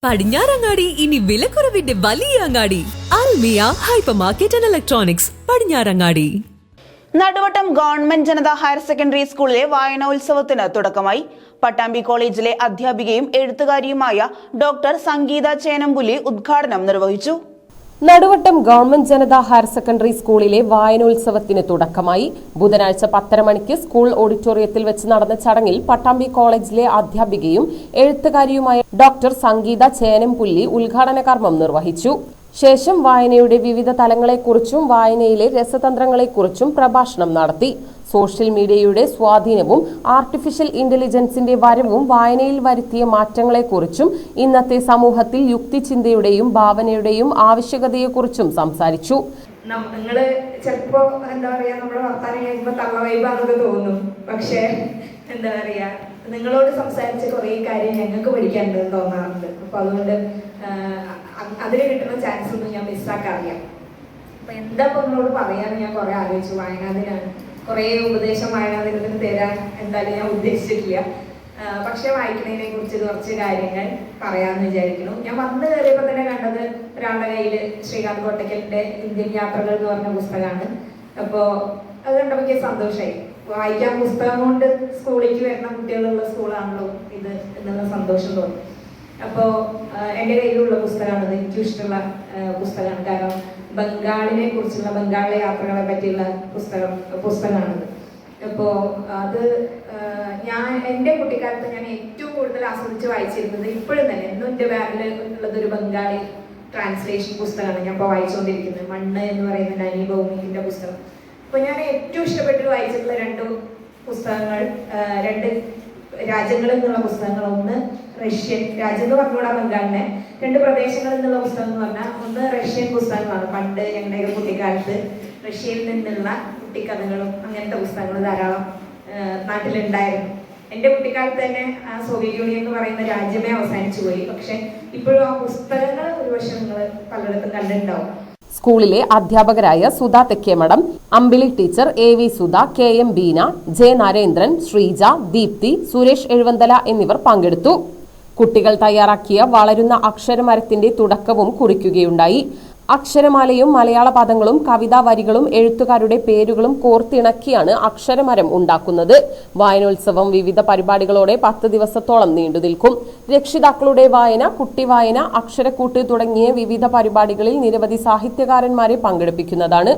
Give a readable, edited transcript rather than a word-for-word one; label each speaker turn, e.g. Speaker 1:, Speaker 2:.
Speaker 1: പടിഞ്ഞാറങ്ങാടി ഇനി വിലക്കുറവിന്റെ വലിയ അങ്ങാടി Almiya hyper market and electronics Padinjarangadi.
Speaker 2: Naduvattom government Janatha higher secondary സ്കൂളിലെ വായനോത്സവത്തിന് തുടക്കമായി. പട്ടാമ്പി കോളേജിലെ അധ്യാപികയും എഴുത്തുകാരിയുമായ ഡോക്ടർ സംഗീത ചേനമ്പുലി ഉദ്ഘാടനം നിർവഹിച്ചു.
Speaker 3: Naduvattom government Janatha higher secondary സ്കൂളിലെ വായനോത്സവത്തിന് തുടക്കമായി. ബുധനാഴ്ച 10:30 മണിക്ക് സ്കൂൾ ഓഡിറ്റോറിയത്തിൽ വെച്ച് നടന്ന ചടങ്ങിൽ പട്ടാമ്പി കോളേജിലെ അധ്യാപികയും എഴുത്തുകാരിയുമായ ഡോക്ടർ സംഗീത ചേനമ്പുലി ഉദ്ഘാടന കർമ്മം നിർവഹിച്ചു. ശേഷം വായനയുടെ വിവിധ തലങ്ങളെക്കുറിച്ചും വായനയിലെ രസതന്ത്രങ്ങളെക്കുറിച്ചും പ്രഭാഷണം നടത്തി. സോഷ്യൽ മീഡിയയുടെ സ്വാധീനവും ആർട്ടിഫിഷ്യൽ ഇന്റലിജൻസിന്റെ വരവും വായനയിൽ വരുത്തിയ മാറ്റങ്ങളെക്കുറിച്ചും ഇന്നത്തെ സമൂഹത്തിൽ യുക്തിചിന്തയുടെയും ഭാവനയുടെയും ആവശ്യകതയെക്കുറിച്ചും സംസാരിച്ചു.
Speaker 4: നിങ്ങള് ചിലപ്പോ എന്താ പറയാ, നമ്മുടെ വർത്താനം കേൾക്കുമ്പോ തള്ള വൈബാന്നൊക്കെ തോന്നും. പക്ഷെ എന്താ പറയാ, നിങ്ങളോട് സംസാരിച്ച കുറെ കാര്യം ഞങ്ങൾക്ക് പഠിക്കാനുണ്ടെന്ന് തോന്നാറുണ്ട്. അപ്പൊ അതുകൊണ്ട് അതിന് കിട്ടുന്ന ചാൻസ് ഒന്നും ഞാൻ മിസ്സാക്കാറില്ല. അപ്പൊ എന്താ നിങ്ങളോട് പറയാന്ന് ഞാൻ കുറെ ആലോചിച്ചു. വായനാദിനാണ്, കുറെ ഉപദേശം വായനാദിനത്തിന് തരാൻ എന്തായാലും ഞാൻ ഉദ്ദേശിച്ചിട്ടില്ല. പക്ഷെ വായിക്കുന്നതിനെ കുറിച്ച് കുറച്ച് കാര്യങ്ങൾ പറയാമെന്ന് വിചാരിക്കുന്നു. ഞാൻ വന്ന് കയറിയപ്പോൾ തന്നെ കണ്ടത് ഒരാളുടെ കയ്യിൽ ശ്രീകാന്ത് കോട്ടക്കലിന്റെ ഇന്ത്യൻ യാത്രകൾ എന്ന് പറഞ്ഞ പുസ്തകമാണ്. അപ്പോൾ അത് കണ്ടപ്പോൾ എനിക്ക് സന്തോഷമായി. വായിക്കാൻ പുസ്തകം കൊണ്ട് സ്കൂളിലേക്ക് വരുന്ന കുട്ടികളുള്ള സ്കൂളാണല്ലോ ഇത് എന്നുള്ള സന്തോഷം തോന്നി. അപ്പോൾ എൻ്റെ കയ്യിലുള്ള പുസ്തകമാണത്. എനിക്കും ഇഷ്ടമുള്ള പുസ്തകമാണ്. കാരണം ബംഗാളിനെ കുറിച്ചുള്ള, ബംഗാളിലെ യാത്രകളെ പറ്റിയുള്ള പുസ്തകമാണത്. അപ്പോൾ അത് എൻ്റെ കുട്ടിക്കാലത്ത് ഞാൻ ഏറ്റവും കൂടുതൽ ആസ്വദിച്ച് വായിച്ചിരുന്നത്, ഇപ്പോഴും തന്നെ എന്നും എൻ്റെ ബാഗിൽ ഉള്ളതൊരു ബംഗാളി ട്രാൻസ്ലേഷൻ പുസ്തകമാണ് ഞാൻ ഇപ്പോൾ വായിച്ചുകൊണ്ടിരിക്കുന്നത്. മണ്ണ് എന്ന് പറയുന്ന നനി ഭൗമികിൻ്റെ പുസ്തകം. അപ്പോൾ ഞാൻ ഏറ്റവും ഇഷ്ടപ്പെട്ട് വായിച്ചിട്ടുള്ള രണ്ട് പുസ്തകങ്ങൾ, രണ്ട് രാജ്യങ്ങളിൽ നിന്നുള്ള പുസ്തകങ്ങൾ. ഒന്ന് റഷ്യൻ രാജ്യം എന്ന് പറഞ്ഞുകൂടാ ബംഗാളിനെ, രണ്ട് പ്രദേശങ്ങളിൽ നിന്നുള്ള പുസ്തകം എന്ന് പറഞ്ഞാൽ ഒന്ന് റഷ്യൻ പുസ്തകങ്ങളാണ്. പണ്ട് ഞങ്ങളുടെ കുട്ടിക്കാലത്ത് റഷ്യയിൽ നിന്നുള്ള കുട്ടിക്കഥകളും അങ്ങനത്തെ പുസ്തകങ്ങൾ ധാരാളം നാട്ടിലുണ്ടായിരുന്നു. എൻ്റെ കുട്ടിക്കാലത്ത് തന്നെ സോവിയറ്റ് യൂണിയൻ എന്ന് പറയുന്ന രാജ്യമേ അവസാനിച്ചു പോയി. പക്ഷെ ഇപ്പോഴും ആ പുസ്തകങ്ങൾ ഒരുപക്ഷെ നിങ്ങൾ പലയിടത്തും കണ്ടിട്ടുണ്ടാവും.
Speaker 3: സ്കൂളിലെ അധ്യാപകരായ Sudha Thekkemadom, Ambili teacher, AV Sudha, KM Beena, J Narendran, Sreeja, Deepthi, Suresh Ezhuvanthala എന്നിവർ പങ്കെടുത്തു. കുട്ടികൾ തയ്യാറാക്കിയ വളരുന്ന അക്ഷരമരത്തിന്റെ തുടക്കവും കുറിക്കുകയുണ്ടായി. അക്ഷരമാലയും മലയാള പദങ്ങളും കവിതാ വരികളും എഴുത്തുകാരുടെ പേരുകളും കോർത്തിണക്കിയാണ് അക്ഷരമരം ഉണ്ടാക്കുന്നത്. വായനോത്സവം വിവിധ പരിപാടികളോടെ 10 ദിവസത്തോളം നീണ്ടു നിൽക്കും. രക്ഷിതാക്കളുടെ വായന, കുട്ടിവായന, അക്ഷരക്കൂട്ട് തുടങ്ങിയ വിവിധ പരിപാടികളിൽ നിരവധി സാഹിത്യകാരന്മാരെ പങ്കെടുപ്പിക്കുന്നതാണ്.